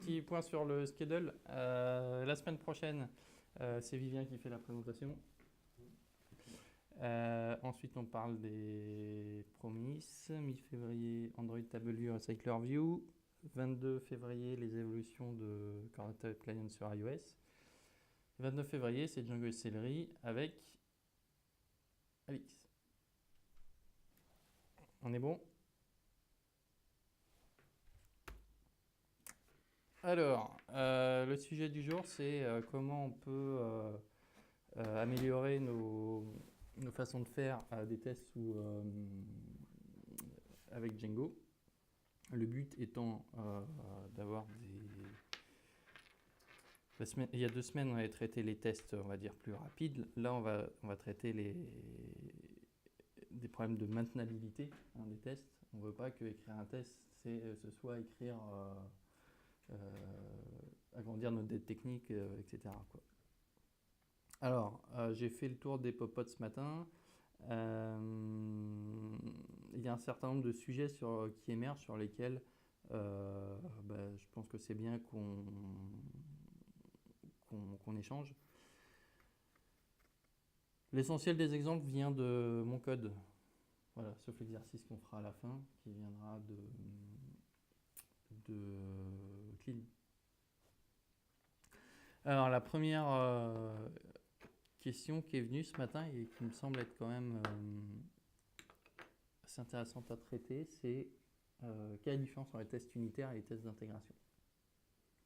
petit point sur le schedule. La semaine prochaine, c'est Vivien qui fait la présentation. Ensuite, on parle des promises. Mi-février, Android TableView et Cycler View. 22 février, les évolutions de Coordinator Client sur iOS. 29 février, c'est Django et Celery avec Alix. On est bon? Alors, le sujet du jour, c'est comment on peut améliorer nos façons de faire des tests avec Django. Le but étant d'avoir il y a 2 semaines, on avait traité les tests, on va dire, plus rapides. Là, on va traiter des problèmes de maintenabilité des tests. On ne veut pas que écrire un test, ce soit écrire, agrandir notre dette technique, etc. quoi. Alors, j'ai fait le tour des pop-ups ce matin. Il y a un certain nombre de sujets qui émergent sur lesquels je pense que c'est bien qu'on échange. L'essentiel des exemples vient de mon code. Voilà, sauf l'exercice qu'on fera à la fin, qui viendra de Clean. Alors, la première question qui est venue ce matin et qui me semble être quand même assez intéressante à traiter, c'est quelle est la différence entre les tests unitaires et les tests d'intégration?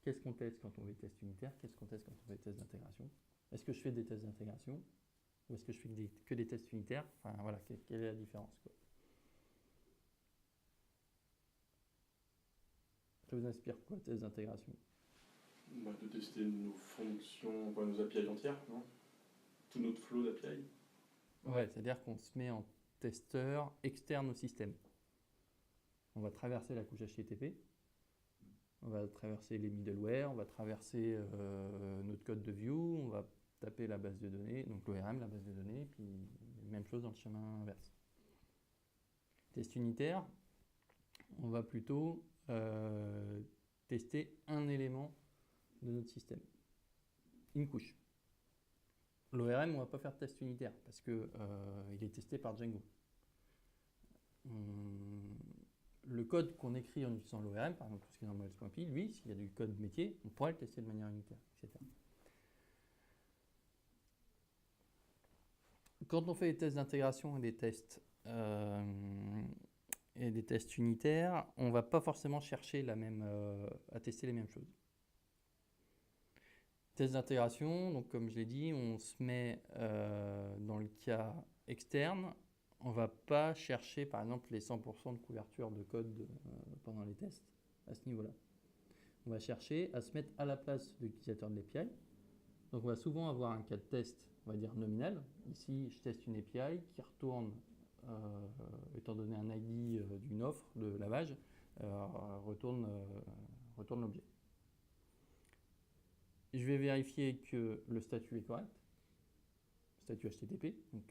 Qu'est-ce qu'on teste quand on fait des tests unitaires? Qu'est-ce qu'on teste quand on fait des tests d'intégration? Est-ce que je fais des tests d'intégration? Ou est-ce que je fais que des tests unitaires? Enfin voilà, quelle est la différence quoi? Ça vous inspire quoi, tests d'intégration? De tester nos fonctions, nos API entières, non? Tout notre flow d'API. Ouais, c'est-à-dire qu'on se met en testeur externe au système. On va traverser la couche HTTP, on va traverser les middleware, on va traverser notre code de view, on va taper la base de données, donc l'ORM, la base de données, puis même chose dans le chemin inverse. Test unitaire, on va plutôt tester un élément de notre système, une couche. L'ORM, on ne va pas faire de test unitaire parce qu'il est testé par Django. Le code qu'on écrit en utilisant l'ORM, par exemple tout ce qui est dans models.py, lui, s'il y a du code métier, on pourrait le tester de manière unitaire, etc. Quand on fait des tests d'intégration et des tests unitaires, on ne va pas forcément chercher à tester les mêmes choses. Test d'intégration, donc comme je l'ai dit, on se met dans le cas externe. On ne va pas chercher par exemple les 100% de couverture de code pendant les tests à ce niveau-là. On va chercher à se mettre à la place de l'utilisateur de l'API. Donc on va souvent avoir un cas de test, on va dire nominal. Ici, je teste une API qui retourne, étant donné un ID d'une offre de lavage, retourne l'objet. Je vais vérifier que le statut est correct, statut HTTP, donc,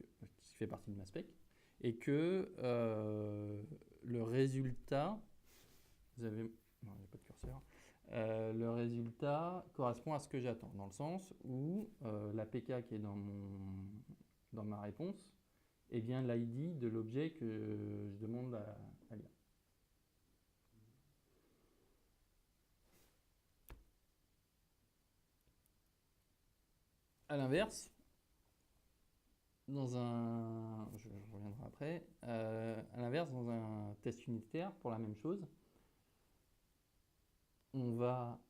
qui fait partie de ma spec, et que le résultat, non, il n'y a pas de curseur, le résultat correspond à ce que j'attends, dans le sens où l'APK qui est dans ma réponse est bien l'ID de l'objet que je demande à lire. À l'inverse, je reviendrai après, à l'inverse, dans un test unitaire, pour la même chose, on ne va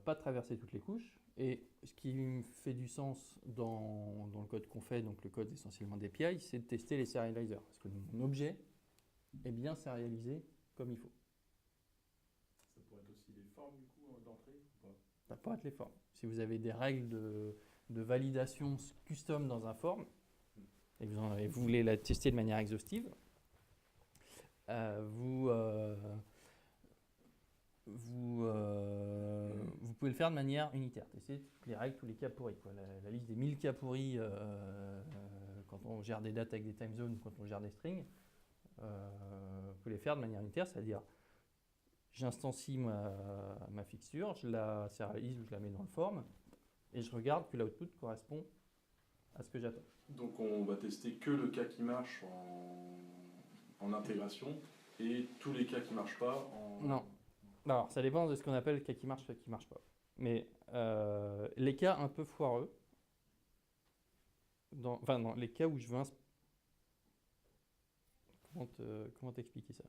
pas traverser toutes les couches. Et ce qui fait du sens dans le code qu'on fait, donc le code essentiellement d'API, c'est de tester les serializers. Est-ce que mon objet est bien serialisé comme il faut? Ça pourrait être aussi les formes du coup d'entrée ou pas? Ça pourrait être les formes. Si vous avez des règles de validation custom dans un form, et vous voulez la tester de manière exhaustive, vous pouvez le faire de manière unitaire. Tester toutes les règles, tous les cas pourris. La liste des 1000 cas pourris quand on gère des dates avec des time zones ou quand on gère des strings, vous pouvez les faire de manière unitaire, c'est-à-dire j'instancie ma fixture, je la sérialise ou je la mets dans le form, et je regarde que l'output correspond à ce que j'attends. Donc on va tester que le cas qui marche en intégration et tous les cas qui ne marchent pas en... Non. Alors, ça dépend de ce qu'on appelle le cas qui marche pas. Mais les cas un peu foireux, dans les cas où je veux... Comment t'expliquer ça?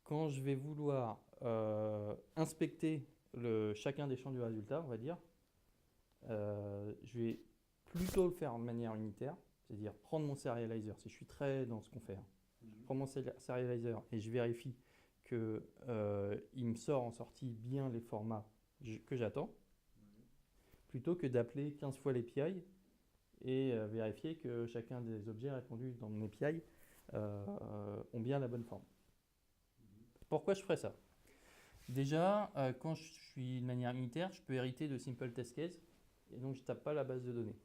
Quand je vais vouloir inspecter chacun des champs du résultat, on va dire, je vais plutôt le faire de manière unitaire, c'est-à-dire prendre mon serializer, si je suis très dans ce qu'on fait, je prends mon serializer et je vérifie qu'il me sort en sortie bien les formats que j'attends, plutôt que d'appeler 15 fois l'API et vérifier que chacun des objets répondus dans mon API ont bien la bonne forme. Pourquoi je ferais ça? Déjà, quand je suis de manière unitaire, je peux hériter de simple test case et donc je ne tape pas la base de données.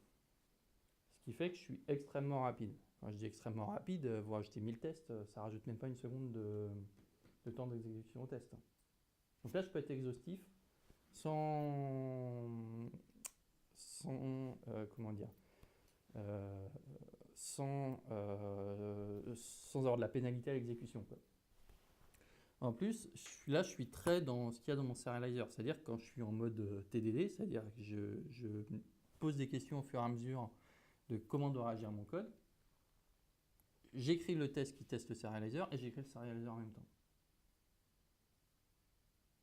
Ce qui fait que je suis extrêmement rapide. Quand je dis extrêmement rapide, vous rajoutez 1000 tests, ça ne rajoute même pas une seconde de temps d'exécution au test. Donc là, je peux être exhaustif sans comment dire, sans avoir de la pénalité à l'exécution, quoi. En plus, je suis très dans ce qu'il y a dans mon serializer, c'est-à-dire quand je suis en mode TDD, c'est-à-dire que je pose des questions au fur et à mesure de comment doit réagir mon code. J'écris le test qui teste le serializer et j'écris le serializer en même temps.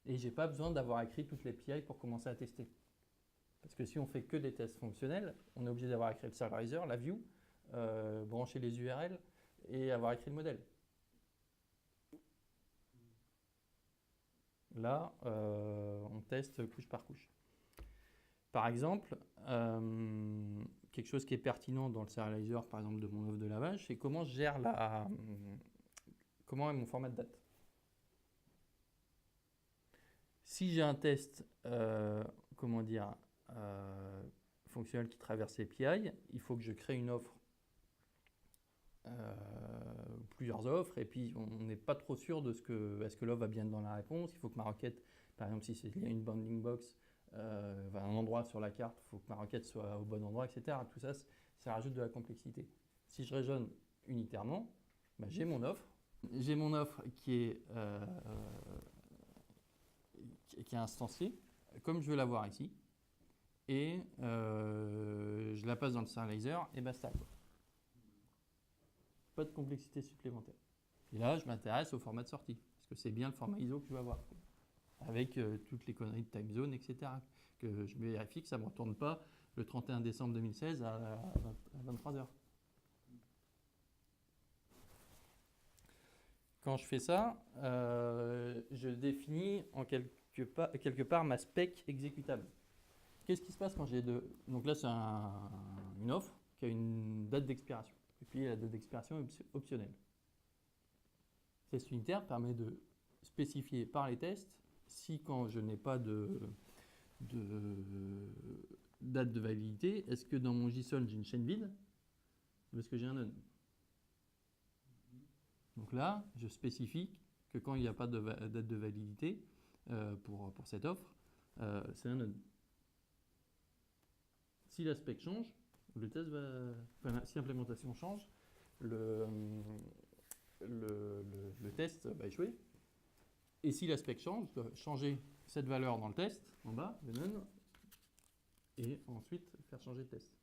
Et j'ai pas besoin d'avoir écrit toutes les API pour commencer à tester. Parce que si on fait que des tests fonctionnels, on est obligé d'avoir écrit le serializer, la view, brancher les URL et avoir écrit le modèle. Là, on teste couche par couche. Par exemple, quelque chose qui est pertinent dans le serializer, par exemple, de mon offre de lavage, c'est comment je gère comment est mon format de date. Si j'ai un test, fonctionnel qui traverse l'API, il faut que je crée une offre, plusieurs offres, et puis on n'est pas trop sûr de est-ce que l'offre va bien être dans la réponse. Il faut que ma requête, par exemple, si il y a une bounding box, un endroit sur la carte, il faut que ma requête soit au bon endroit, etc. Tout ça, ça rajoute de la complexité. Si je raisonne unitairement, j'ai mon offre. J'ai mon offre qui est instanciée, comme je veux l'avoir ici, et je la passe dans le serializer et basta, quoi. Pas de complexité supplémentaire. Et là, je m'intéresse au format de sortie, parce que c'est bien le format ISO que je vais avoir, quoi. Avec toutes les conneries de time zone, etc. Que je vérifie que ça ne me retourne pas le 31 décembre 2016 à 23h. Quand je fais ça, je définis quelque part ma spec exécutable. Qu'est-ce qui se passe quand j'ai deux? Donc là, c'est une offre qui a une date d'expiration. Et puis la date d'expiration est optionnelle. Test unitaire permet de spécifier par les tests si, quand je n'ai pas de date de validité, est-ce que dans mon JSON j'ai une chaîne vide ou est-ce que j'ai un none? Donc là, je spécifie que quand il n'y a pas de date de validité pour cette offre, c'est un none. Si la spec change, le test si l'implémentation change, le test va échouer. Et si la spec change, je dois changer cette valeur dans le test, en bas, le none, et ensuite faire changer le test.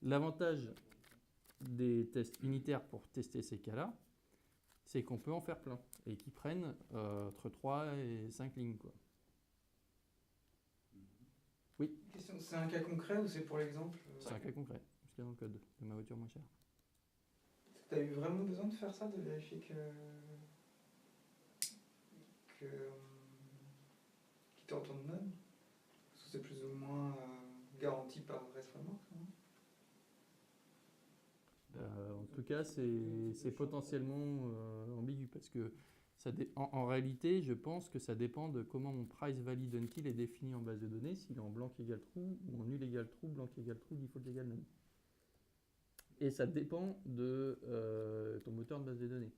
L'avantage des tests unitaires pour tester ces cas-là, c'est qu'on peut en faire plein et qui prennent entre 3 et 5 lignes, quoi. Oui. Question, c'est un cas concret ou c'est pour l'exemple? C'est un cas concret, parce qu'il y a dans le code de ma voiture moins chère. Tu as eu vraiment besoin de faire ça, de vérifier qu'il te retourne none? Parce que c'est plus ou moins garanti par REST Framework, non? En tout cas, c'est potentiellement ambigu parce que en réalité, je pense que ça dépend de comment mon price valid until est défini en base de données, s'il est en blanc égale true ou en nul égale true, blanc égale true, default égale none. Et ça dépend de ton moteur de base de données.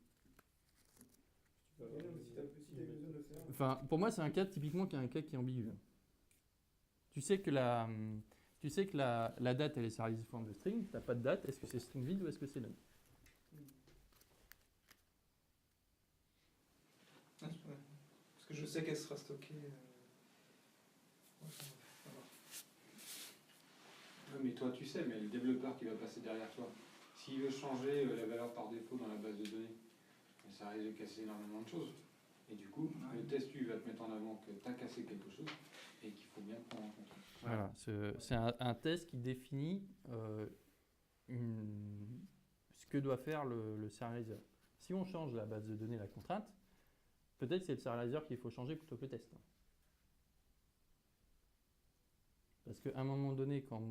Si t'as besoin de le faire. Enfin, pour moi, c'est un cas typiquement qui est un cas qui est ambigu. Tu sais que la date, elle est sérialisée sous forme de string. Tu n'as pas de date. Est-ce que c'est string vide ou est-ce que c'est none? Parce que je sais qu'elle sera stockée. Mais toi, tu sais, mais le développeur qui va passer derrière toi, s'il veut changer la valeur par défaut dans la base de données, ça risque de casser énormément de choses. Et du coup, le test, lui, va te mettre en avant que tu as cassé quelque chose et qu'il faut bien prendre en compte. Voilà, c'est un test qui définit ce que doit faire le serializer. Si on change la base de données, la contrainte, peut-être c'est le serializer qu'il faut changer plutôt que le test. Parce qu'à un moment donné, quand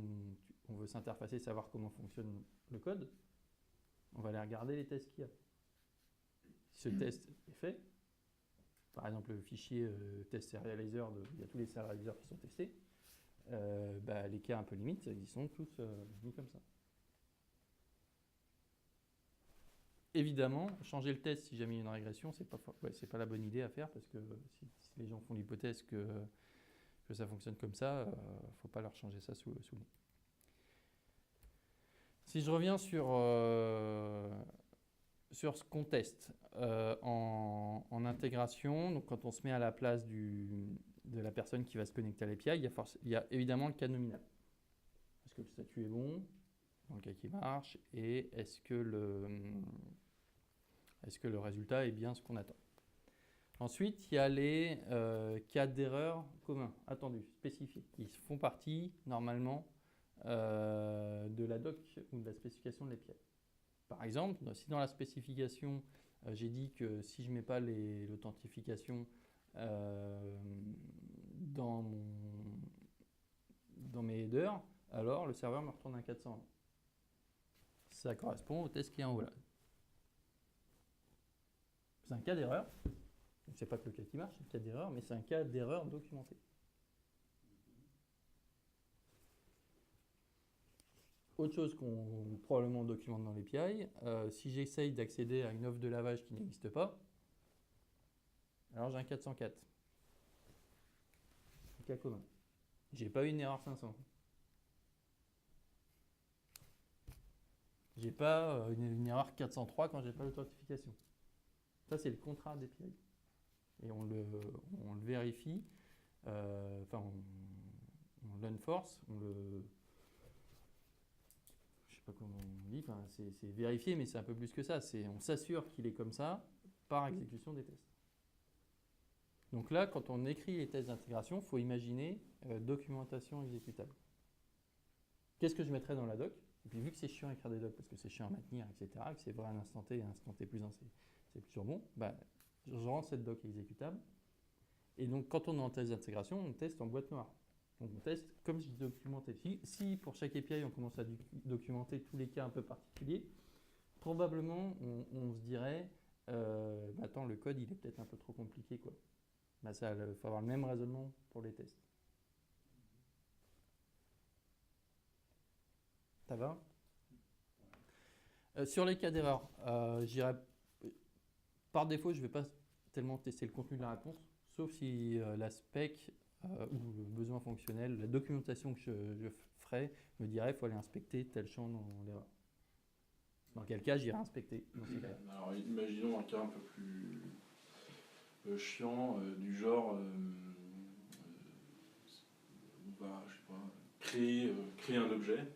on veut s'interfacer, savoir comment fonctionne le code, on va aller regarder les tests qu'il y a. Si ce test est fait, par exemple le fichier test serializer, il y a tous les serializers qui sont testés, les cas un peu limites, ils sont tous mis comme ça. Évidemment, changer le test si jamais il y a une régression, c'est pas la bonne idée à faire parce que si les gens font l'hypothèse que ça fonctionne comme ça, il ne faut pas leur changer ça sous le nez. Si je reviens sur ce qu'on teste en intégration, donc quand on se met à la place de la personne qui va se connecter à l'API, il y a évidemment le cas nominal. Est-ce que le statut est bon, dans le cas qui marche, et est-ce que le résultat est bien ce qu'on attend? Ensuite, il y a les cas d'erreur communs, attendus, spécifiés, qui font partie normalement de la doc ou de la spécification de l'API. Par exemple, si dans la spécification, j'ai dit que si je ne mets pas l'authentification dans mes headers, alors le serveur me retourne un 401. Ça correspond au test qui est en haut là. C'est un cas d'erreur. Ce n'est pas que le cas qui marche, c'est le cas d'erreur, mais c'est un cas d'erreur documenté. Autre chose qu'on probablement documente dans l'API, si j'essaye d'accéder à une offre de lavage qui n'existe pas, alors j'ai un 404. Un cas commun. J'ai pas une erreur 500. J'ai pas une erreur 403 quand j'ai pas l'authentification. Ça, c'est le contrat d'API. Et on le vérifie, on l'enforce, je sais pas comment on dit, c'est vérifié, mais c'est un peu plus que ça. On s'assure qu'il est comme ça par exécution des tests. Donc là, quand on écrit les tests d'intégration, il faut imaginer documentation exécutable. Qu'est-ce que je mettrais dans la doc? Et puis vu que c'est chiant à écrire des docs, parce que c'est chiant à maintenir, etc., que c'est vrai à l'instant T, et à l'instant T plus 1, c'est toujours bon, je rends cette doc exécutable. Et donc, quand on est en test d'intégration, on teste en boîte noire. Donc, on teste comme je documentais. Si pour chaque API, on commence à documenter tous les cas un peu particuliers, probablement, on se dirait, attends, le code, il est peut-être un peu trop compliqué, quoi. Il faut avoir le même raisonnement pour les tests. Ça va? Sur les cas d'erreur, par défaut, je ne vais pas tellement tester le contenu de la réponse, sauf si la spec ou le besoin fonctionnel, la documentation que je ferai me dirait qu'il faut aller inspecter tel champ dans l'erreur. Dans quel cas j'irai inspecter dans ces cas-là. Alors imaginons un cas un peu plus chiant, du genre on va, je sais pas, créer un objet,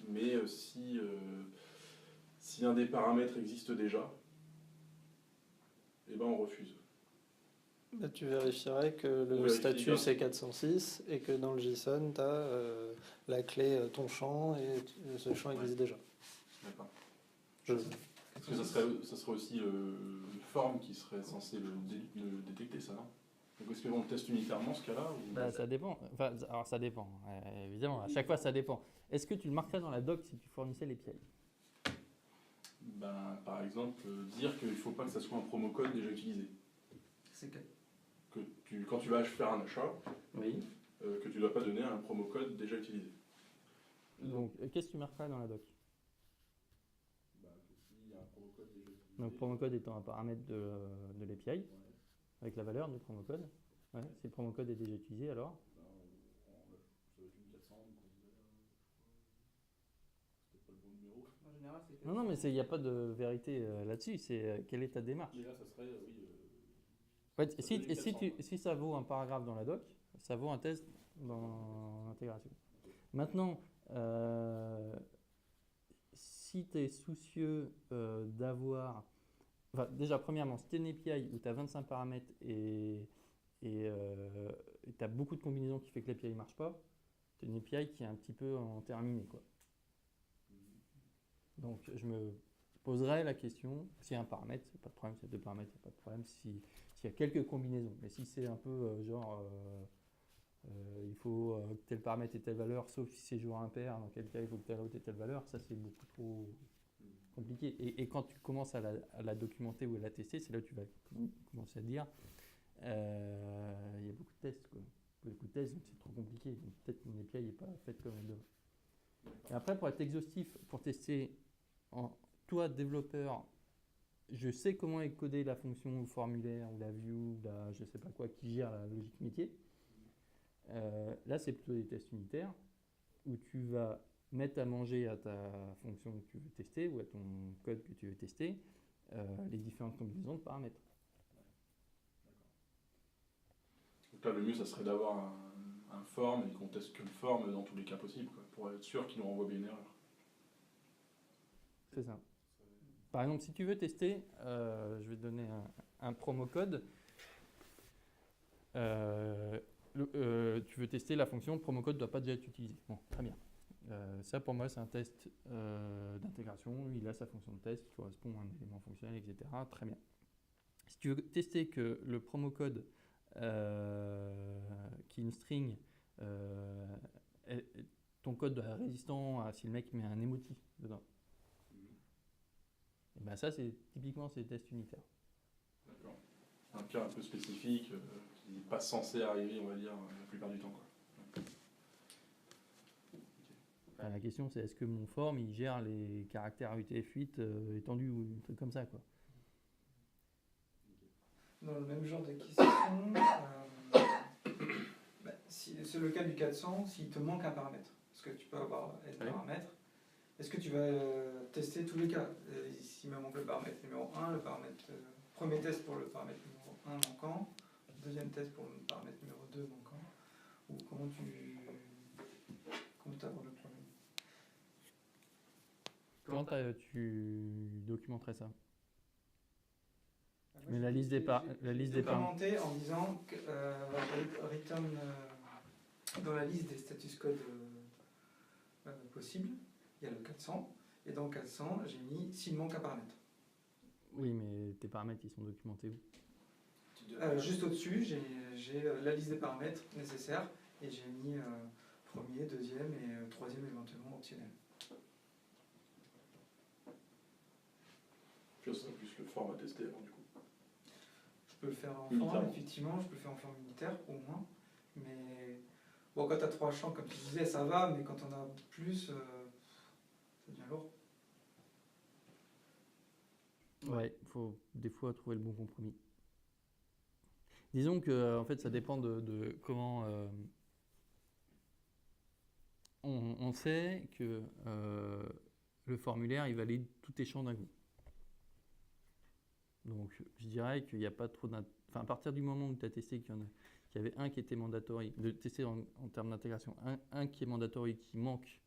mais si un des paramètres existe déjà, on refuse. Tu vérifierais que le statut c'est 406 et que dans le JSON, tu as la clé ton champ et ce champ existe déjà. D'accord. Parce que ça serait aussi une forme qui serait censée le détecter, ça, non? Donc est-ce qu'on le teste unitairement ce cas-là ou... Ça dépend. Alors ça dépend. Évidemment, à chaque fois ça dépend. Est-ce que tu le marquerais dans la doc si tu fournissais les pièges? Par exemple, dire qu'il ne faut pas que ça soit un promo code déjà utilisé. C'est que Quand tu vas faire un achat, oui. Que tu ne dois pas donner un promo code déjà utilisé. Donc, qu'est-ce que tu marquerais dans la doc? S'il y a un promo code déjà utilisé. Donc promocode étant un paramètre de l'API, avec la valeur du promocode. Ouais, si le promocode est déjà utilisé, alors En général, c'est non, mais il n'y a pas de vérité là-dessus. C'est quelle est ta démarche. Mais là, ça serait, Ouais, ça peut être 400, quoi. si ça vaut un paragraphe dans la doc, ça vaut un test dans l'intégration. Maintenant, si tu es soucieux d'avoir... Enfin, déjà, premièrement, si tu as une API où tu as 25 paramètres et tu as beaucoup de combinaisons qui fait que l'API ne marche pas, tu as une API qui est un petit peu en terminé, quoi. Donc, je me poserais la question, s'il y a un paramètre, c'est pas de problème, s'il y a deux paramètres, c'est pas de problème, s'il y a quelques combinaisons. Mais si c'est un peu il faut que tel paramètre ait telle valeur, sauf si c'est jour impair, dans quel cas il faut que telle autre ait telle valeur, ça c'est beaucoup trop compliqué. Et quand tu commences à la documenter ou à la tester, c'est là où tu vas commencer à te dire il y a beaucoup de tests, quoi. Beaucoup de tests, donc c'est trop compliqué. Donc peut-être que mon API n'est pas faite comme elle devrait. Et après, pour être exhaustif, pour tester, toi, développeur, je sais comment est codée la fonction ou le formulaire ou la view, ou la je sais pas quoi, qui gère la logique métier. Là, c'est plutôt des tests unitaires où tu vas mettre à manger à ta fonction que tu veux tester ou à ton code que tu veux tester les différentes combinaisons de paramètres. Donc là, le mieux, ça serait d'avoir un form et qu'on teste que le form dans tous les cas possibles, quoi, pour être sûr qu'il nous renvoie bien une erreur. C'est ça. Par exemple, si tu veux tester, je vais te donner un promo code. Tu veux tester la fonction promo code ne doit pas déjà être utilisé. Bon, très bien. Ça, pour moi, c'est un test d'intégration. Il a sa fonction de test qui correspond à un élément fonctionnel, etc. Très bien. Si tu veux tester que le promo code qui est une string, ton code doit être résistant à si le mec met un emoji dedans. Et ben ça, typiquement, c'est des tests unitaires. D'accord. Un cas un peu spécifique qui n'est pas censé arriver, on va dire, la plupart du temps, quoi. Enfin, la question, c'est est-ce que mon form, il gère les caractères UTF-8 étendus ou un truc comme ça, quoi. Dans le même genre de question, c'est le cas du 400, s'il te manque un paramètre, parce que tu peux avoir n paramètres, est-ce que tu vas tester tous les cas? S'il me manque le paramètre numéro 1, le paramètre, premier test pour le paramètre numéro 1 manquant, deuxième test pour le paramètre numéro 2 manquant, ou comment tu abordes le problème? Comment tu documenterais ça? Mais la liste des documenté en disant que return dans la liste des status code possibles, il y a le 400, et dans le 400, j'ai mis s'il manque un paramètre. Oui, mais tes paramètres, ils sont documentés où? Juste au-dessus, j'ai la liste des paramètres nécessaires, et j'ai mis premier, deuxième et troisième éventuellement optionnel. Puis ça serait plus le form à tester, alors, du coup. Je peux le faire en forme, effectivement, je peux le faire en forme unitaire, au moins, mais bon, quand tu as 3 champs, comme tu disais, ça va, mais quand on a plus, ça devient lourd. Ouais, il faut des fois trouver le bon compromis. Disons que en fait, ça dépend de comment on sait que le formulaire, il valide tous tes champs d'un coup. Donc, je dirais qu'il n'y a pas trop à partir du moment où tu as testé qu'il y avait un qui était mandatory, de tester en termes d'intégration, un qui est mandatory, qui manque,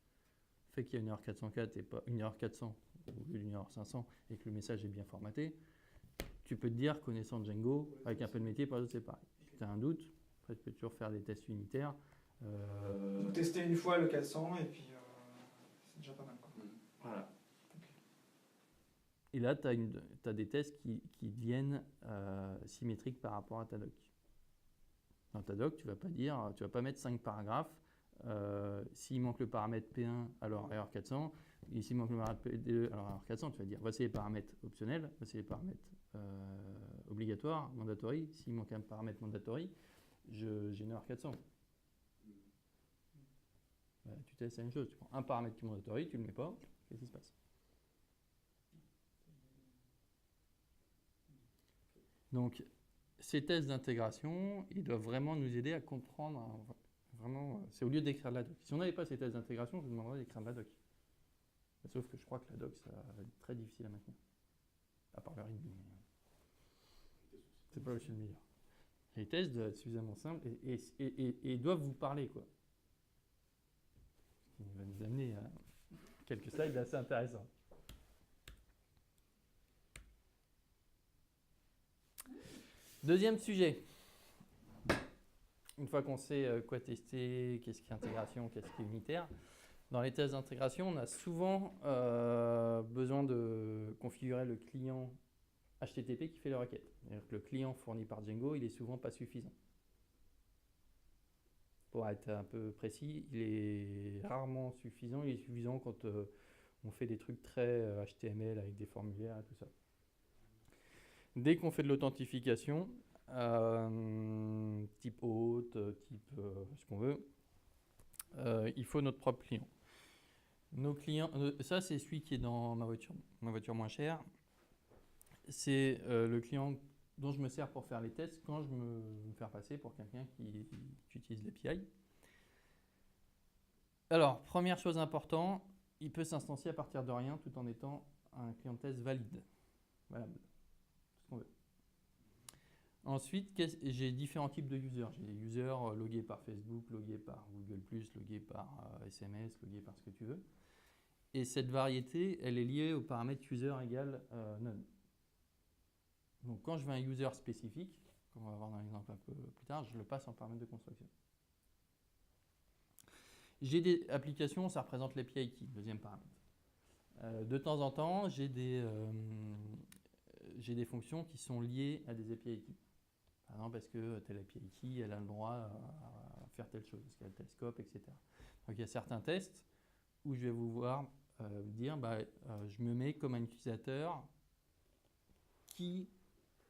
fait qu'il y a une erreur 404 et pas une erreur 400 ou une erreur 500 et que le message est bien formaté, tu peux te dire, connaissant Django, avec un peu de métier, par exemple, c'est pareil. Si tu as un doute, après, tu peux toujours faire des tests unitaires. Tester une fois le 400 et puis c'est déjà pas mal, quoi. Voilà. Et là, tu as des tests qui deviennent symétriques par rapport à ta doc. Dans ta doc, tu ne vas pas mettre 5 paragraphes. S'il manque le paramètre P1, alors erreur 400. Et s'il manque le paramètre P2, alors erreur 400, tu vas dire voici les paramètres optionnels, voici les paramètres obligatoires, mandatory. S'il manque un paramètre mandatory, j'ai une erreur 400. Tu testes la même chose. Tu prends un paramètre qui est mandatory, tu ne le mets pas, qu'est-ce qui se passe? Donc, ces tests d'intégration, ils doivent vraiment nous aider à comprendre. Vraiment, c'est au lieu d'écrire de la doc. Si on n'avait pas ces tests d'intégration, je vous demanderais d'écrire de la doc. Sauf que je crois que la doc, ça va être très difficile à maintenir. À part le rythme. C'est pas aussi le meilleur. Les tests doivent être suffisamment simples et doivent vous parler, quoi. Ce qui va nous amener à quelques slides assez intéressants. Deuxième sujet. Une fois qu'on sait quoi tester, qu'est-ce qui est intégration, qu'est-ce qui est unitaire, dans les tests d'intégration, on a souvent besoin de configurer le client HTTP qui fait les requêtes. C'est-à-dire que le client fourni par Django, il est souvent pas suffisant. Pour être un peu précis, il est rarement suffisant. Il est suffisant quand on fait des trucs très HTML avec des formulaires et tout ça. Dès qu'on fait de l'authentification, type hôte, type ce qu'on veut, il faut notre propre client. Nos clients, ça c'est celui qui est dans ma voiture moins chère. C'est le client dont je me sers pour faire les tests quand je me faire passer pour quelqu'un qui utilise l'API. Alors, première chose importante, il peut s'instancier à partir de rien tout en étant un client de test valide. Valable. Tout ce qu'on veut. Ensuite, j'ai différents types de users. J'ai des users logués par Facebook, logués par Google+, logués par SMS, logués par ce que tu veux. Et cette variété, elle est liée au paramètre user égale none. Donc quand je veux un user spécifique, comme on va voir dans l'exemple un peu plus tard, je le passe en paramètre de construction. J'ai des applications, ça représente l'API key, deuxième paramètre. De temps en temps, j'ai des fonctions qui sont liées à des API keys. Par exemple, parce que telle API key, elle a le droit à faire telle chose, parce qu'elle a tel scope, etc. Donc il y a certains tests où je vais vous voir dire, je me mets comme un utilisateur qui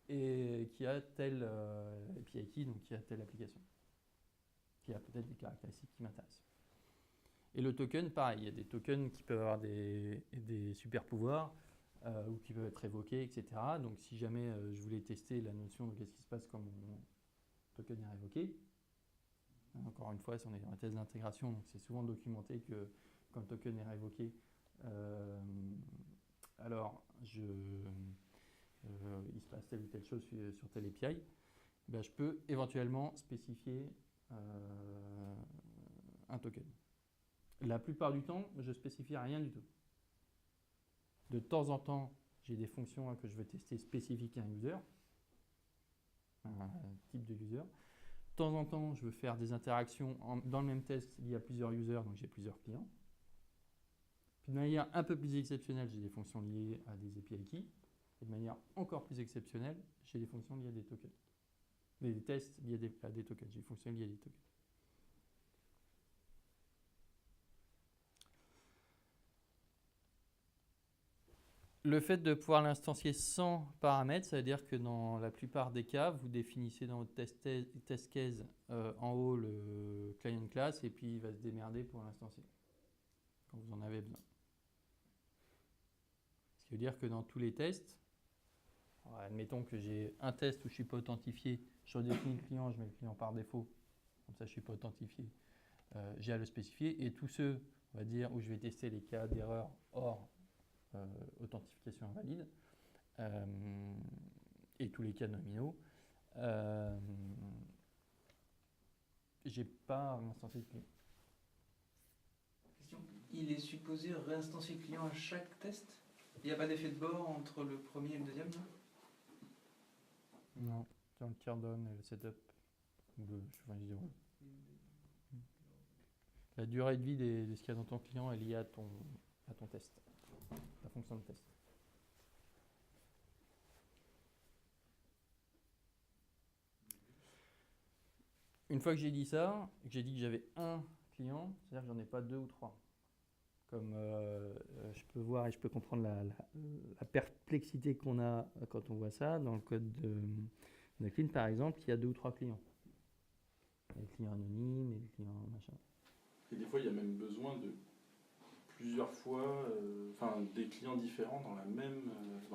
a telle API key, donc qui a telle application, qui a peut-être des caractéristiques qui m'intéressent. Et le token, pareil, il y a des tokens qui peuvent avoir des super pouvoirs ou qui peuvent être évoqués, etc. Donc si jamais je voulais tester la notion de qu'est-ce qui se passe quand mon token est révoqué, encore une fois, si on est dans la thèse d'intégration, donc c'est souvent documenté que quand le token est révoqué, alors il se passe telle ou telle chose sur telle API, je peux éventuellement spécifier un token. La plupart du temps, je ne spécifie rien du tout. De temps en temps, j'ai des fonctions que je veux tester spécifiques à un user, un type de user. De temps en temps, je veux faire des interactions dans le même test liées à plusieurs users, donc j'ai plusieurs clients. Puis de manière un peu plus exceptionnelle, j'ai des fonctions liées à des API keys. Et de manière encore plus exceptionnelle, j'ai des fonctions liées à des tokens. Des tests liés à des tokens. J'ai des fonctions liées à des tokens. Le fait de pouvoir l'instancier sans paramètres, ça veut dire que dans la plupart des cas, vous définissez dans votre test case en haut le client class et puis il va se démerder pour l'instancier quand vous en avez besoin. Ce qui veut dire que dans tous les tests, admettons que j'ai un test où je ne suis pas authentifié, je redéfinis le client, je mets le client par défaut, comme ça je ne suis pas authentifié, j'ai à le spécifier. Et tous ceux, on va dire, où je vais tester les cas d'erreur hors authentification invalide, et tous les cas nominaux, j'ai pas à m'instancier de client. Question. Il est supposé réinstancier le client à chaque test? Il n'y a pas d'effet de bord entre le premier et le deuxième, là? Non, dans le teardown et le setup. La durée de vie de ce qu'il y a dans ton client est liée à ton test, la fonction de test. Une fois que j'ai dit ça, que j'ai dit que j'avais un client, c'est-à-dire que j'en ai pas deux ou trois. Comme je peux voir et je peux comprendre la perplexité qu'on a quand on voit ça, dans le code de Clean par exemple, il y a deux ou trois clients. Il y a les clients anonymes et les clients machin. Et des fois, il y a même besoin de plusieurs fois, des clients différents dans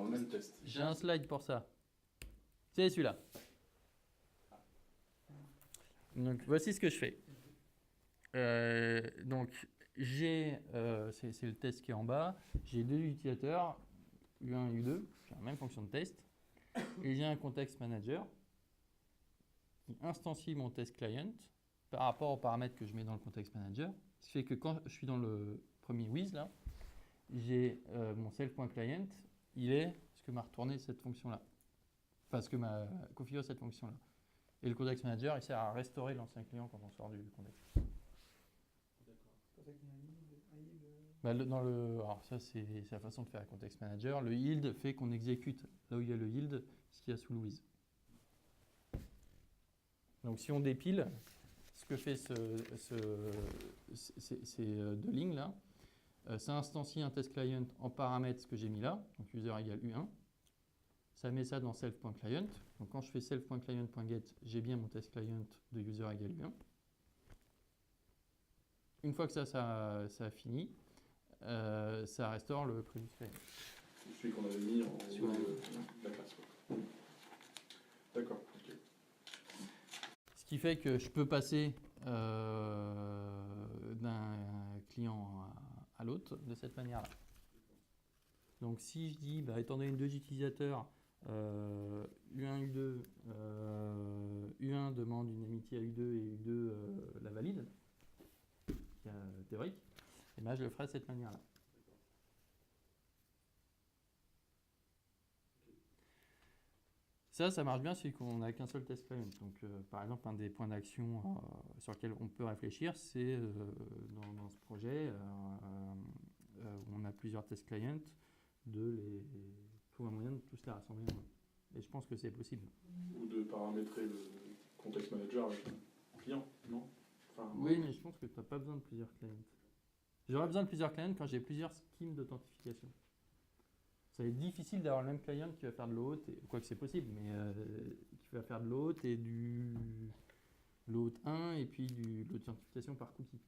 le même test. J'ai un slide pour ça. C'est celui-là. Donc voici ce que je fais. Donc j'ai, c'est le test qui est en bas, j'ai deux utilisateurs, U1 et U2, qui ont la même fonction de test, et j'ai un context manager qui instancie mon test client par rapport aux paramètres que je mets dans le context manager. Ce qui fait que quand je suis dans le premier with là, j'ai mon self.client, il est ce que m'a retourné cette fonction-là. Enfin, ce que m'a configuré cette fonction-là. Et le context manager, il sert à restaurer l'ancien client quand on sort du contexte. Bah, alors ça, c'est la façon de faire le context manager. Le yield fait qu'on exécute là où il y a le yield, ce qu'il y a sous le with. Donc si on dépile, ce que fait ces deux lignes là, ça instancie un test client en paramètres ce que j'ai mis là, donc user égale U1. Ça met ça dans self.client. Donc quand je fais self.client.get, j'ai bien mon test client de user égale U1. Une fois que ça a fini, ça restaure le previous client. C'est celui qu'on avait mis en haut de la classe. Quoi. D'accord. Okay. Ce qui fait que je peux passer d'un client à l'autre de cette manière-là. Donc si je dis, étant donné deux utilisateurs, U1, U2, U1 demande une amitié à U2 et U2 la valide, théorique, et je le ferai de cette manière-là. Ça marche bien si on n'a qu'un seul test client. Donc, par exemple, un des points d'action sur lesquels on peut réfléchir, c'est dans ce projet où on a plusieurs test clients, trouver un moyen de tous les rassembler en un. Et je pense que c'est possible. Ou de paramétrer le context manager avec un client, non? Enfin, oui, mais je pense que tu n'as pas besoin de plusieurs clients. J'aurais besoin de plusieurs clients quand j'ai plusieurs schemes d'authentification. Ça va être difficile d'avoir le même client qui va faire de l'hôte, quoique c'est possible, mais qui va faire de l'hôte et du l'hôte 1 et puis de l'authentification par cookie.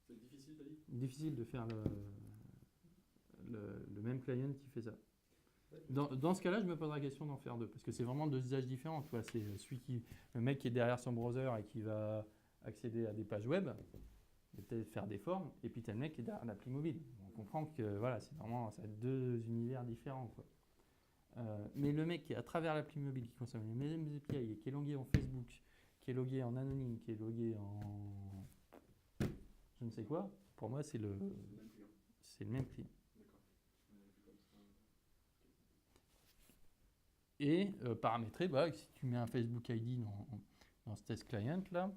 C'est difficile, t'as dit? Difficile de faire le même client qui fait ça. Dans ce cas-là, je me poserai la question d'en faire deux, parce que c'est vraiment deux usages différents. Tu vois, c'est le mec qui est derrière son browser et qui va accéder à des pages web, et peut-être faire des formes, et puis tu as le mec qui est derrière l'appli mobile. On comprend que voilà, c'est vraiment deux univers différents, quoi. Mais le mec qui est à travers l'appli mobile, qui consomme les mêmes API, qui est logué en Facebook, qui est logué en anonyme, qui est logué en je ne sais quoi, pour moi c'est le même client. Et paramétrer, si tu mets un Facebook ID dans ce test client là,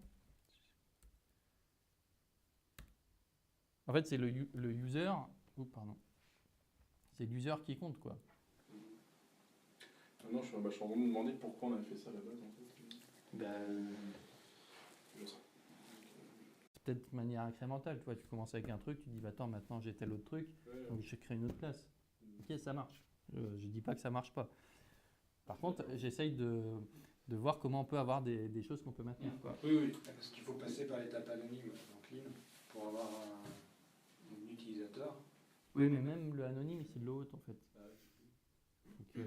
en fait c'est le user, c'est l'user qui compte, quoi. Non, je suis en train de me demander pourquoi on avait fait ça à la base en fait. Je sais. C'est peut-être de manière incrémentale, tu vois, tu commences avec un truc, tu dis attends, maintenant j'ai tel autre truc, donc je crée une autre classe. Ok, ça marche. Je dis pas que ça marche pas. Par contre, j'essaye de voir comment on peut avoir des choses qu'on peut maintenir, quoi. Oui. Parce qu'il faut passer par l'étape anonyme en clean pour avoir un utilisateur. Oui, mais même le anonyme, c'est de l'hôte en fait. Donc,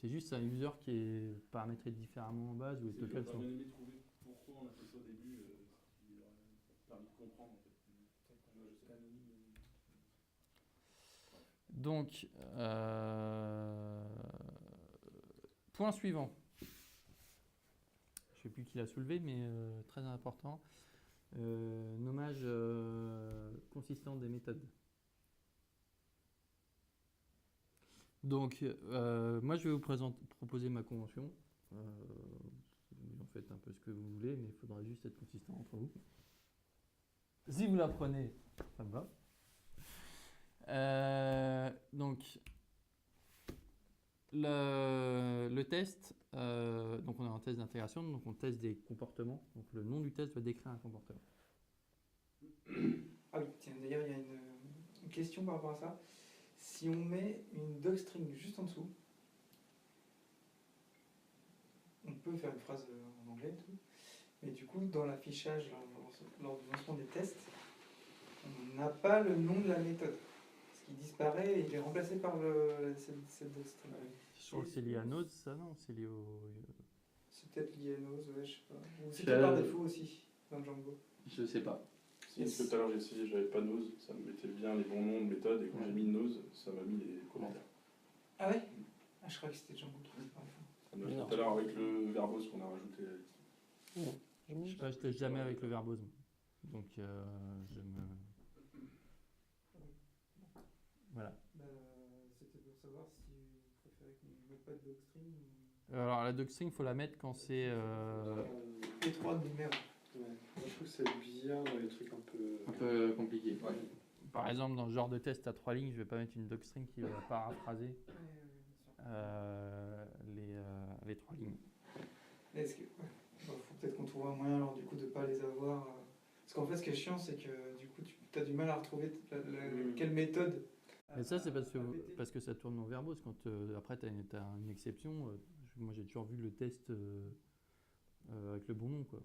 c'est juste un user qui est paramétré différemment en base ou les tokens sont. J'ai bien aimé trouver pourquoi on a fait ça au début, ce qui a permis de comprendre en fait. Donc, point suivant. Je ne sais plus qui l'a soulevé, mais très important. Nommage consistant des méthodes. Donc, moi, je vais vous proposer ma convention. Vous en faites un peu ce que vous voulez, mais il faudra juste être consistant entre vous. Si vous la prenez, ça me va. Donc, le test, donc on a un test d'intégration, donc on teste des comportements. Donc, le nom du test va décrire un comportement. Ah oui, tiens, d'ailleurs, il y a une question par rapport à ça. Si on met une docstring juste en dessous, on peut faire une phrase en anglais et tout, mais du coup, dans l'affichage, lors du lancement des tests, on n'a pas le nom de la méthode. Ce qui disparaît et il est remplacé par cette docstring. Je crois que c'est lié à Node, ça non? C'est lié au. C'est peut-être lié à Nose, ouais, je sais pas. Ou c'est Je- peut-être par défaut aussi, dans Django. Je sais pas. Si, parce que tout à l'heure j'ai essayé, j'avais pas Nose, ça me mettait bien les bons noms de méthodes, et quand j'ai mis Nose, ça m'a mis les commentaires. Ah ouais? Ah, je croyais que c'était Django qui faisait par défaut. Ça m'a fait tout à l'heure avec le verbose qu'on a rajouté. Je sais pas, je teste jamais avec le verbose. Donc je me. Voilà. C'était pour savoir si vous préférez qu'on ne mette pas de docstring ou Alors la docstring, il faut la mettre quand c'est. les trois numéros. Ouais. Moi, je trouve que c'est bien dans les trucs Un peu compliqué. Ouais. Par exemple, dans ce genre de test à 3 lignes, je vais pas mettre une docstring qui va paraphraser les 3 lignes. Est-ce que faut peut-être qu'on trouve un moyen alors du coup de pas les avoir. Parce qu'en fait, ce qui est chiant, c'est que du coup, tu as du mal à retrouver quelle méthode. Mais ça, c'est parce répéter. que ça tourne en verbose. Quand après, tu as une exception. Moi, j'ai toujours vu le test avec le bon nom, quoi.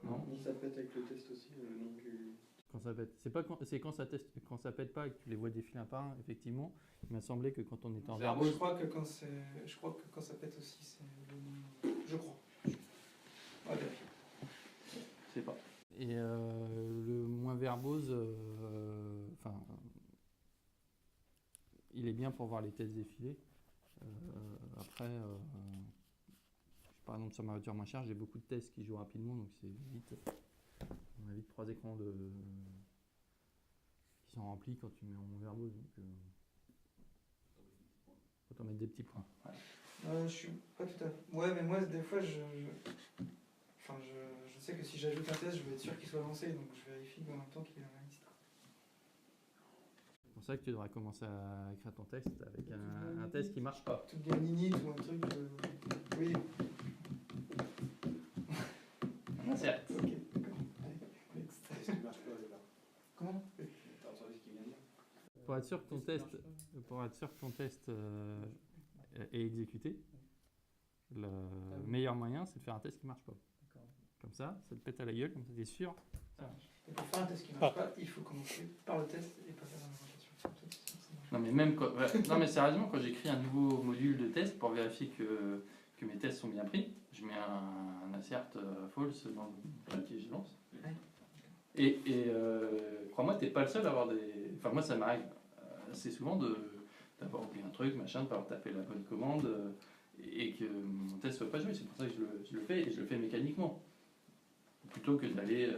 Non. Ça pète avec le test aussi, le nom du. Quand ça pète. C'est quand ça pète pas et que tu les vois défiler un par un, effectivement. Il m'a semblé que quand on était en Je verbose. crois que quand ça pète aussi, c'est le nom. Je crois. On va vérifier. Je sais pas. Et le moins verbose, il est bien pour voir les tests défiler. Après, par exemple, sur ma voiture moins chère, j'ai beaucoup de tests qui jouent rapidement, donc c'est vite. On a vite 3 écrans qui sont remplis quand tu mets en verbose. Donc, faut t'en mettre des petits points. Je suis pas tout à fait. Ouais, mais moi, des fois, je sais que si j'ajoute un test, je veux être sûr qu'il soit lancé, donc je vérifie en même temps qu'il est dans la liste. C'est pour ça que tu devrais commencer à écrire ton texte avec un test qui marche pas. Tout bien init ou un truc. Oui, Certes. ok, d'accord. Allez, next. Qu'est-ce qui marche pas là? Comment? T'as entendu ce qu'il vient de dire? Pour être sûr que ton test est exécuté, le meilleur moyen, c'est de faire un test qui marche pas. Comme ça te pète à la gueule, comme ça t'es sûr. Et pour faire un test qui ne marche pas, il faut commencer par le test et pas faire l'implémentation. Non mais même quand, non mais sérieusement, quand j'écris un nouveau module de test pour vérifier que mes tests sont bien pris, je mets un assert false dans le truc et je lance. Ouais. Et crois-moi, t'es pas le seul à avoir des. Enfin moi ça m'arrive assez souvent d'avoir oublié un truc, machin, de pas avoir tapé la bonne commande et que mon test soit pas joué. C'est pour ça que je le fais et je le fais mécaniquement. Plutôt que d'aller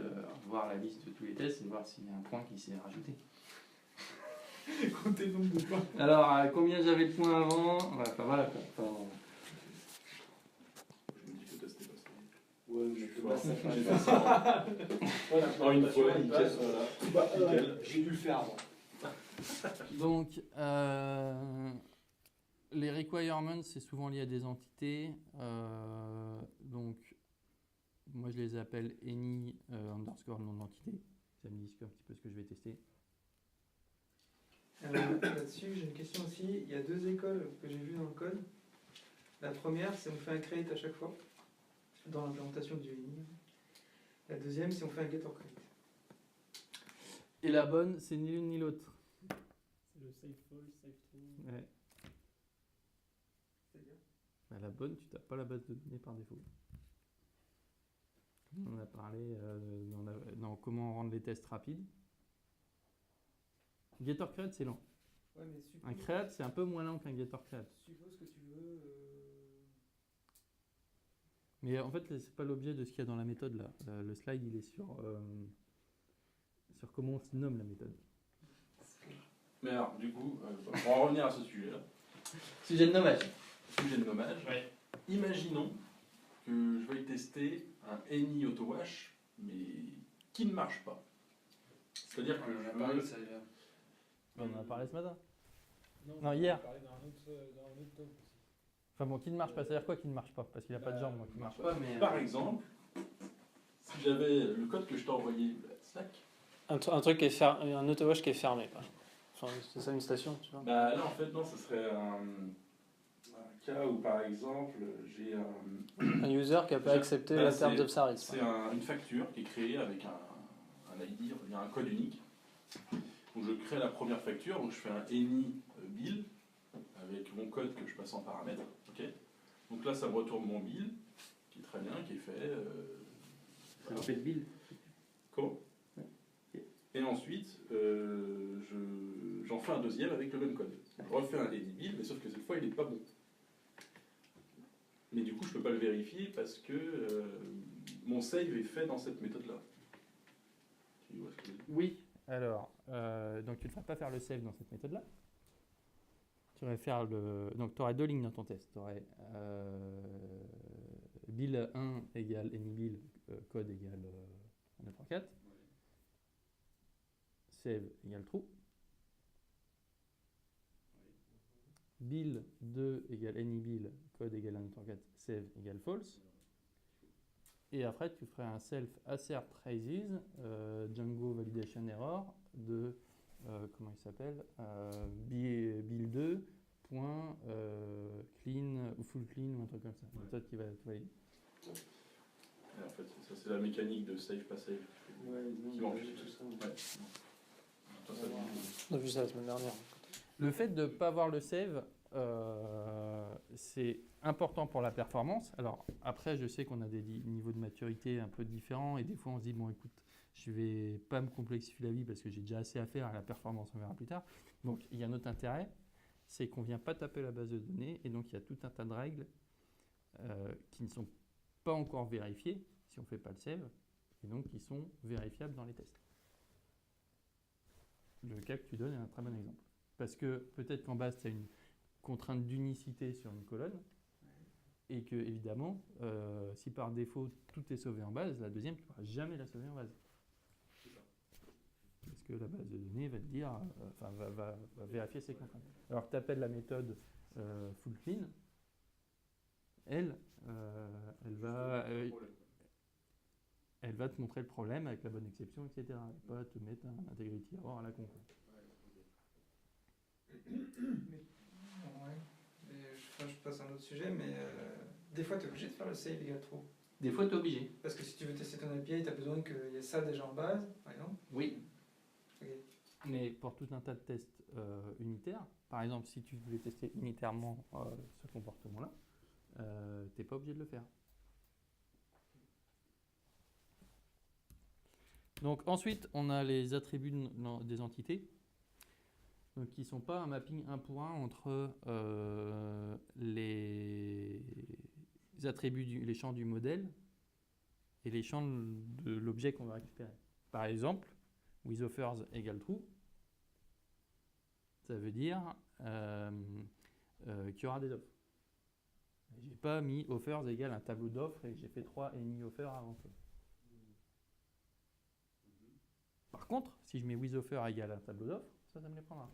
voir la liste de tous les tests et voir s'il y a un point qui s'est rajouté. Comptez le nombre de points. Alors, combien j'avais de points avant? Enfin voilà quoi. Enfin, Je me dis que le test est passé. Ouais, mais Je je vois, sais ça pas. fait J'ai pas fait ça. Voilà, Non, une fois, il nickel, passe. voilà. Nickel. J'ai dû le faire avant. donc, les requirements, c'est souvent lié à des entités. Donc, moi je les appelle any underscore nom d'entité. Ça me dit un petit peu ce que je vais tester. Là-dessus, j'ai une question aussi. Il y a deux écoles que j'ai vues dans le code. La première, c'est on fait un create à chaque fois, dans l'implémentation du any. La deuxième, c'est on fait un get or create. Et la bonne, c'est ni l'une ni l'autre. C'est le save false, save true. Ouais. C'est-à-dire Bah, la bonne, tu tapes pas la base de données par défaut. On en a parlé dans comment rendre les tests rapides. Getter create, c'est lent. Ouais, mais Un create, c'est un peu moins lent qu'un getter create. suppose que tu veux. Mais en fait, c'est pas l'objet de ce qu'il y a dans la méthode là. Le slide, il est sur comment on se nomme la méthode. Mais alors, du coup, pour en revenir à ce sujet-là, Sujet de nommage. sujet de nommage, imaginons que je veuille tester un any auto-wash, mais qui ne marche pas. C'est-à-dire que je veux... On en a parlé ce matin. Non, hier. On a parlé dans un autre talk aussi. Enfin bon, qui ne marche pas, c'est-à-dire quoi qui ne marche pas? Parce qu'il n'a pas de jambe, donc qui ne marche pas. Mais Par exemple, si j'avais le code que je t'ai envoyé, Slack, Un truc qui est fermé, un autowash qui est fermé, quoi. Enfin, c'est ça une station, tu vois. bah là en fait non, ce serait un cas où par exemple j'ai Un user qui n'a pas accepté la terme d'Obsaris. c'est une facture qui est créée avec un ID, il y a un code unique. Donc je crée la première facture, donc je fais un any bill, avec mon code que je passe en paramètres. Ok. Donc là, ça me retourne mon build, qui est très bien, qui est fait. Voilà. fait le build. Comment? Ok. Et ensuite, j'en fais un deuxième avec le même code. Je refais un edit build, mais sauf que cette fois, il n'est pas bon. Mais du coup, je ne peux pas le vérifier parce que mon save est fait dans cette méthode-là. Tu vois ce que je veux dire? Oui, alors, donc tu ne vas pas faire le save dans cette méthode-là. Tu vas faire donc tu aurais deux lignes dans ton test. Tu aurais build 1 égale anybuild, code égale 1, 2, 3, 4. Save égale true. Build 2 égale anybuild, code égale 1, 2, 3, 4, save égale false. Et après, tu ferais un self assert traces Django validation error de comment il s'appelle build 2 point clean ou full clean ou un truc comme ça. Une méthode qui va être valide. Et en fait, ça c'est la mécanique de save pas save. Qui manque. tout ça. Ouais. Toi, ça, On a vu ça la semaine dernière. Le fait de ne pas avoir le save, c'est important pour la performance. Alors après, je sais qu'on a des niveaux de maturité un peu différents et des fois on se dit, bon écoute, je vais pas me complexifier la vie parce que j'ai déjà assez à faire à la performance, on verra plus tard. Donc il y a un autre intérêt, c'est qu'on ne vient pas taper la base de données et donc il y a tout un tas de règles qui ne sont pas encore vérifiées si on ne fait pas le save et donc qui sont vérifiables dans les tests. Le cas que tu donnes est un très bon exemple. Parce que peut-être qu'en base, tu as une contrainte d'unicité sur une colonne et que, évidemment, si par défaut tout est sauvé en base, la deuxième, tu ne pourras jamais la sauver en base. Parce que la base de données va te dire, va vérifier ses contraintes. Alors que tu appelles la méthode full clean, elle va te montrer le problème avec la bonne exception, etc. Elle va pas te mettre un integrity error à la con. Je passe à un autre sujet, mais des fois tu es obligé de faire le save égale true. Des fois, tu es obligé. Parce que si tu veux tester ton API, tu as besoin qu'il y ait ça déjà en base, par exemple. Oui. Ok. Mais pour tout un tas de tests unitaires, par exemple, si tu voulais tester unitairement ce comportement-là, tu n'es pas obligé de le faire. Donc ensuite, on a les attributs des entités, donc qui ne sont pas un mapping 1 pour 1 entre les attributs, les champs du modèle et les champs de l'objet qu'on va récupérer. Par exemple, withOffers égale true, ça veut dire qu'il y aura des offres. Je n'ai pas mis offers égale un tableau d'offres et j'ai fait 3 any offers avant ça. Par contre, si je mets withOffer égale un tableau d'offres, ça me les prendra.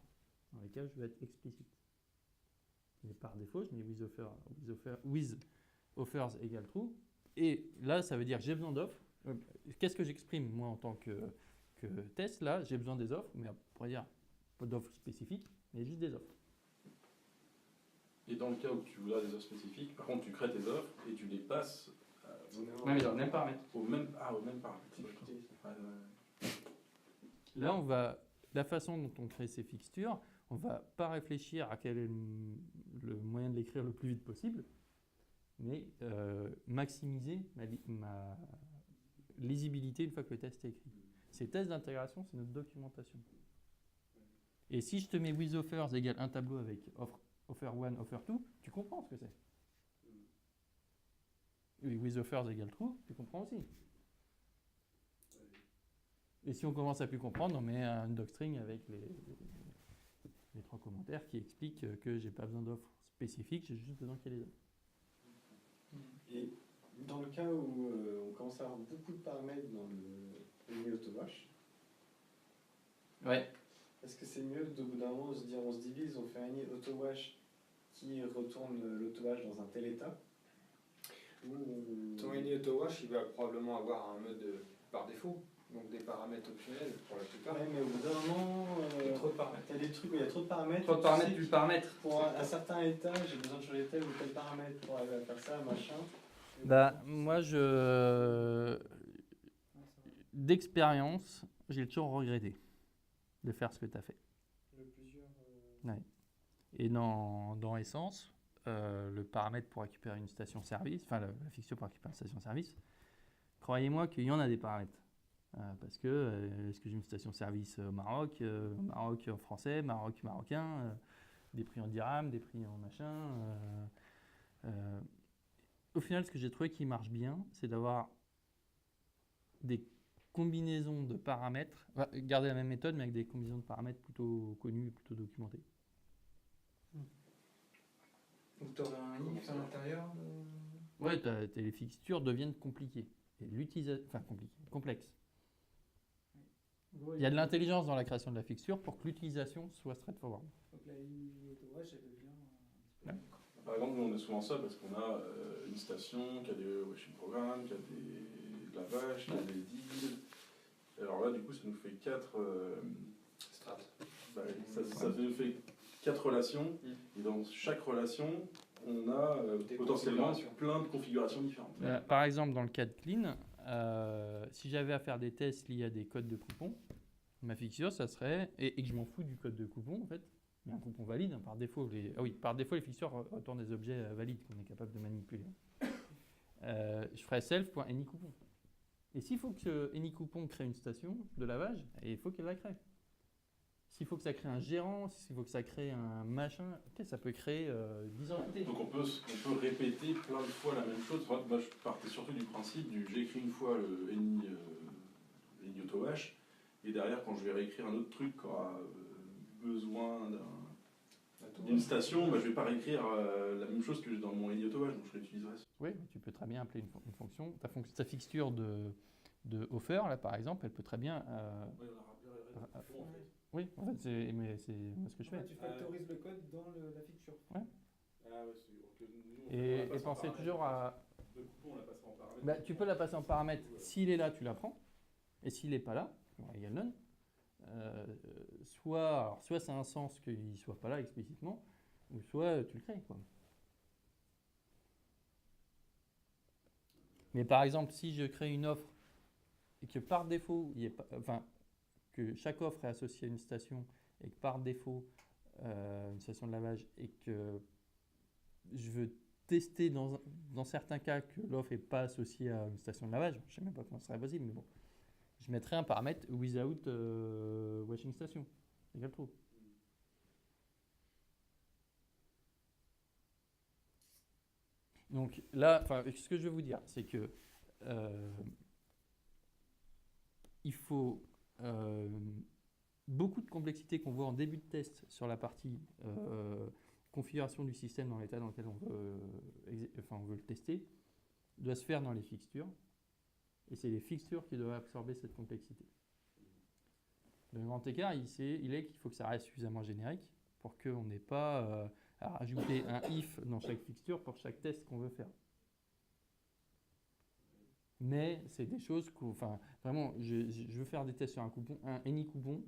Dans les cas, je vais être explicite. Mais par défaut, je mets withOffers égale true. Et là, ça veut dire que j'ai besoin d'offres. Qu'est-ce que j'exprime, moi, en tant que test? Là, j'ai besoin des offres, mais on pourrait dire pas d'offres spécifiques, mais juste des offres. Et dans le cas où tu voudras des offres spécifiques, par contre, tu crées tes offres et tu les passes mais dans le même paramètre. au même paramètre. Là, la façon dont on crée ces fixtures, on ne va pas réfléchir à quel est le moyen de l'écrire le plus vite possible, mais maximiser ma lisibilité une fois que le test est écrit. Ces tests d'intégration, c'est notre documentation. Et si je te mets withOffers égale un tableau avec offer 1, offer 2, tu comprends ce que c'est. Et withOffers égale true, tu comprends aussi. Et si on commence à plus comprendre, on met un docstring avec les 3 commentaires qui expliquent que j'ai pas besoin d'offres spécifiques, j'ai juste besoin qu'il y ait des offres. Et dans le cas où on commence à avoir beaucoup de paramètres dans le autowash, Ouais. est-ce que c'est mieux au bout d'un moment de se dire on se divise, on fait un autowash qui retourne l'autowash dans un tel état Ton AnyAutoWash, il va probablement avoir un mode par défaut, donc des paramètres optionnels pour la plupart. Ouais, mais au bout d'un moment, Il y a trop de paramètres. il y a des trucs où il y a trop de paramètres. Trop de paramètres, plus de paramètres. Pour un certain état, j'ai besoin de changer tel ou tel paramètre pour arriver à faire ça, machin. Moi, d'expérience, j'ai toujours regretté de faire ce que tu as fait. Plusieurs, Ouais. Et dans Essence, le paramètre pour récupérer une station-service, enfin la fixture pour récupérer une station-service, croyez-moi qu'il y en a des paramètres. Parce que est-ce que j'ai une station-service au Maroc, Maroc en français, Maroc marocain, des prix en dirham, des prix en machin. Au final, ce que j'ai trouvé qui marche bien, c'est d'avoir des combinaisons de paramètres, garder la même méthode, mais avec des combinaisons de paramètres plutôt connues et plutôt documentées. Donc tu aurais un if à l'intérieur Ouais, les fixtures deviennent compliquées. Et l'utilisation, enfin complexes. Il y a de l'intelligence dans la création de la fixture pour que l'utilisation soit straightforward. Donc la ligne auto-wash, elle devient un petit peu... Par exemple, nous on a souvent ça parce qu'on a une station qui a des washing programmes, qui a des lavages, qui a des deals. Alors là, du coup, ça nous fait 4 strates. Ça nous fait 4 relations. Et dans chaque relation, on a potentiellement plein de configurations différentes. Par exemple, dans le cas de Clean, si j'avais à faire des tests liés à des codes de coupons, ma fixture, ça serait, et que je m'en fous du code de coupon en fait, mais un coupon valide, hein, par défaut, les fixtures retournent des objets valides qu'on est capable de manipuler. Je ferais self.anycoupon. Et s'il faut que anycoupon crée une station de lavage, il faut qu'elle la crée. S'il faut que ça crée un gérant, s'il faut que ça crée un machin, ça peut créer 10 entités. Donc on peut répéter plein de fois la même chose. Enfin, moi, je partais surtout du principe j'écris une fois le any auto-wash, et derrière, quand je vais réécrire un autre truc qui aura besoin d'une station, je ne vais pas réécrire la même chose que dans mon any auto-wash, donc je réutiliserai. Oui, tu peux très bien appeler une fonction. Ta fixture de offer, là par exemple, elle peut très bien... Oui, en fait, c'est ce que je fais. Tu factorises le code dans la fixture. Ouais. Et pensez toujours à... tu peux la passer en paramètre. S'il est là, tu la prends. Et s'il n'est pas là, égal none. Soit ça a un sens qu'il ne soit pas là explicitement, ou soit tu le crées, quoi. Mais par exemple, si je crée une offre et que par défaut, que chaque offre est associée à une station et que par défaut, une station de lavage, et que je veux tester dans certains cas que l'offre n'est pas associée à une station de lavage, je ne sais même pas comment ce serait possible, mais bon, je mettrai un paramètre without washing station, égal true. Donc là, ce que je veux vous dire, c'est que il faut beaucoup de complexité qu'on voit en début de test sur la partie configuration du système dans l'état dans lequel on veut le tester, doit se faire dans les fixtures. Et c'est les fixtures qui doivent absorber cette complexité. Le grand écart, il est qu'il faut que ça reste suffisamment générique pour qu'on n'ait pas à rajouter un if dans chaque fixture pour chaque test qu'on veut faire. Mais c'est des choses vraiment, je veux faire des tests sur un coupon, un any coupon,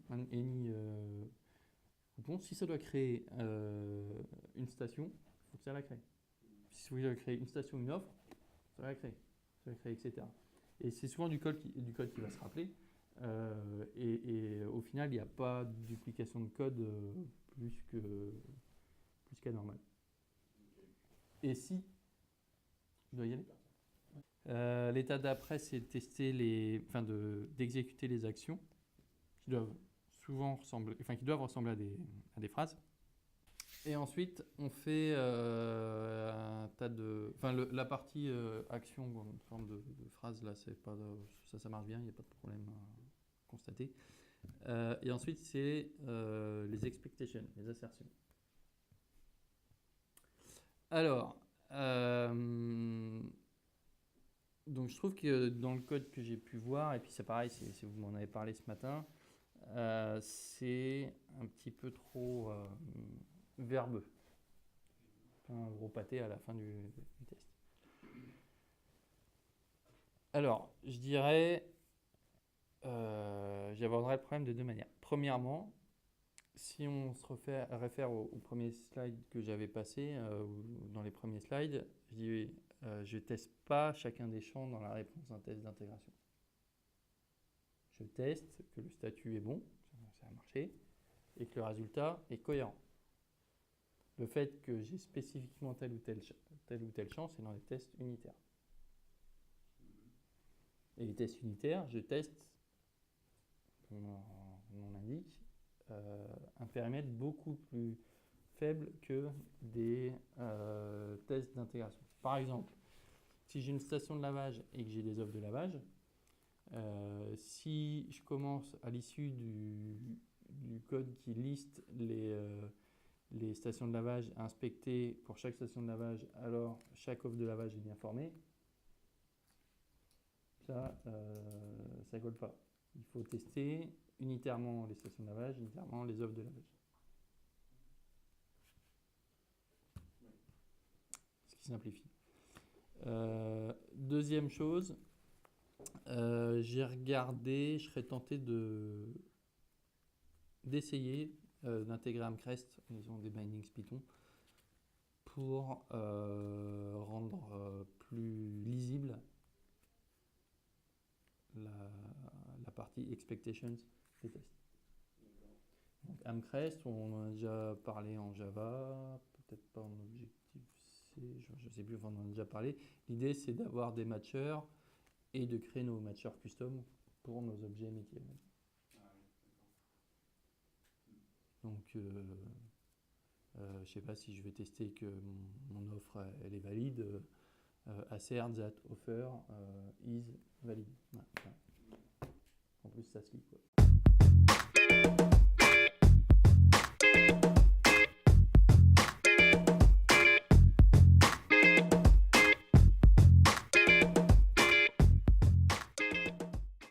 coupon. Si ça doit créer une station, il faut que ça la crée. Si vous voulez créer une station, une offre, ça va la créer. Ça va créer, etc. Et c'est souvent du code qui va se rappeler. Et au final, il n'y a pas de duplication de code plus qu'à normal. Et si je dois y aller. L'état d'après, c'est tester d'exécuter les actions qui doivent ressembler à des phrases. Et ensuite, on fait un tas de... la partie action en forme de phrase, là, ça marche bien, il n'y a pas de problème à constater. Et ensuite, c'est les expectations, les assertions. Alors, donc je trouve que dans le code que j'ai pu voir, et puis c'est pareil, vous m'en avez parlé ce matin, c'est un petit peu trop verbeux. Un gros pâté à la fin du test. Alors, je dirais, j'aborderai le problème de deux manières. Premièrement, si on se réfère au premier slide que j'avais passé, dans les premiers slides, je dis je ne teste pas chacun des champs dans la réponse d'un test d'intégration. Je teste que le statut est bon, ça a marché, et que le résultat est cohérent. Le fait que j'ai spécifiquement tel ou tel champ, c'est dans les tests unitaires. Et les tests unitaires, je teste, comme on l'indique, un périmètre beaucoup plus faible que des tests d'intégration. Par exemple, si j'ai une station de lavage et que j'ai des offres de lavage, si je commence à l'issue du code qui liste les stations de lavage à inspecter pour chaque station de lavage, alors chaque offre de lavage est bien formée, ça ne colle pas. Il faut tester unitairement les stations de lavage, unitairement les offres de lavage. Ce qui simplifie. Deuxième chose, j'ai regardé, je serais tenté d'essayer d'intégrer Amcrest, ils ont des bindings Python, pour rendre plus lisible la partie expectations des tests. Donc Amcrest, on en a déjà parlé en Java, peut-être pas en Objective-C, je ne sais plus, enfin on en a déjà parlé. L'idée c'est d'avoir des matchers et de créer nos matchers custom pour nos objets métiers. Donc je ne sais pas si je vais tester que mon offre elle est valide. Assert that offer is valid. Ouais. En plus ça se lit quoi.